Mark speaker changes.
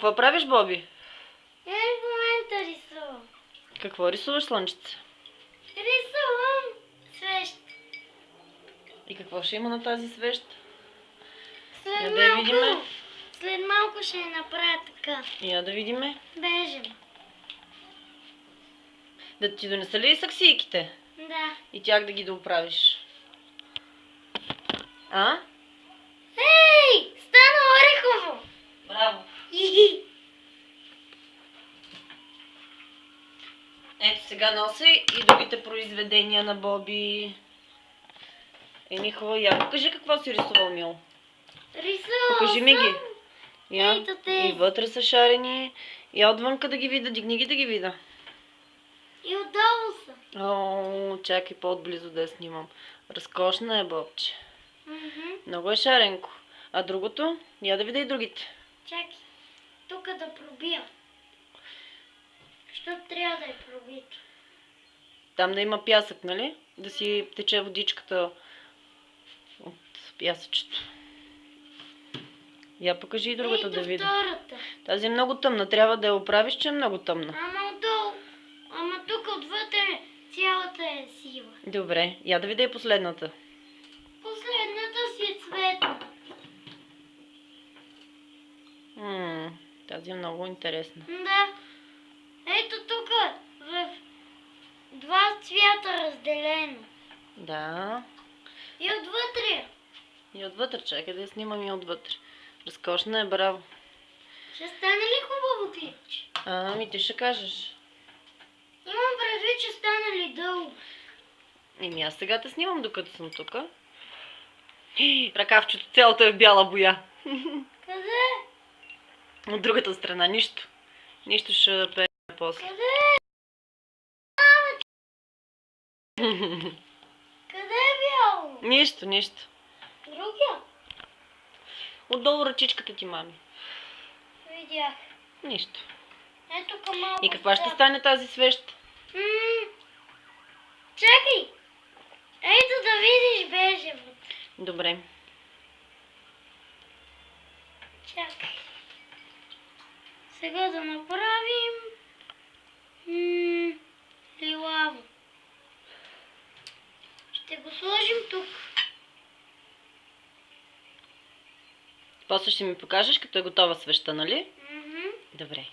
Speaker 1: Какво правиш, Боби?
Speaker 2: Я в момента рисувам.
Speaker 1: Какво рисуваш, слънчице?
Speaker 2: Рисувам свещ.
Speaker 1: И какво ще има на тази свещ?
Speaker 2: След
Speaker 1: Я да я видиме.
Speaker 2: малко, след малко ще я направя така.
Speaker 1: Я да видиме.
Speaker 2: Бежем.
Speaker 1: Да ти донеса ли саксийките?
Speaker 2: Да.
Speaker 1: И тях да ги дооправиш? А?
Speaker 2: Ей! Стана орехово!
Speaker 1: Браво!
Speaker 2: Хи-хи.
Speaker 1: Ето сега носи и другите произведения на Боби. Хубаво, я покажи какво си рисувал, Мил.
Speaker 2: Рисувам.
Speaker 1: Покажи ми ги. Я.
Speaker 2: Ето тези.
Speaker 1: И вътре са шарени. Я отвънка да ги видя, дигни ги да ги видя.
Speaker 2: И отдолу са.
Speaker 1: О, чакай по-отблизо да я снимам. Разкошна е, Бобче. Много е шаренко. А другото? Я да видя и другите.
Speaker 2: Чакай. Тук да пробия. Защото трябва да е пробито.
Speaker 1: Там да има пясък, нали? Да си тече водичката от пясъчето. Я покажи и другата да видя.
Speaker 2: Втората.
Speaker 1: Тази е много тъмна. Трябва да я оправиш, че е много тъмна.
Speaker 2: Ама отдолу. Ама тук отвътре цялата е сива.
Speaker 1: Добре. Я да видя и последната.
Speaker 2: Последната си е цветна.
Speaker 1: Тази е много интересна.
Speaker 2: Да. Ето тук в два цвята разделено.
Speaker 1: Да.
Speaker 2: И отвътре.
Speaker 1: И отвътре. Чакай да я снимам и отвътре. Разкошна е, браво.
Speaker 2: Ще стане ли хубаво клипче?
Speaker 1: Ами ти ще кажеш.
Speaker 2: Имам предвид, че стане ли дълго.
Speaker 1: Еми аз сега те снимам, докато съм тук. Ръкавчето цялото е в бяла боя.
Speaker 2: Къде?
Speaker 1: От другата страна нищо. Нищо ще пее после.
Speaker 2: Къде? Къде е бяло?
Speaker 1: Нищо, нищо.
Speaker 2: Другия?
Speaker 1: Отдолу ръчичката ти, мами.
Speaker 2: Видях.
Speaker 1: Нищо.
Speaker 2: Ето към малко.
Speaker 1: И каква ще стане тази свещ?
Speaker 2: Чакай. Ето да видиш бежевото.
Speaker 1: Добре.
Speaker 2: Чакай. Сега да направим лилаво. Ще го сложим тук.
Speaker 1: После ще ми покажеш, като е готова свещта, нали? Добре.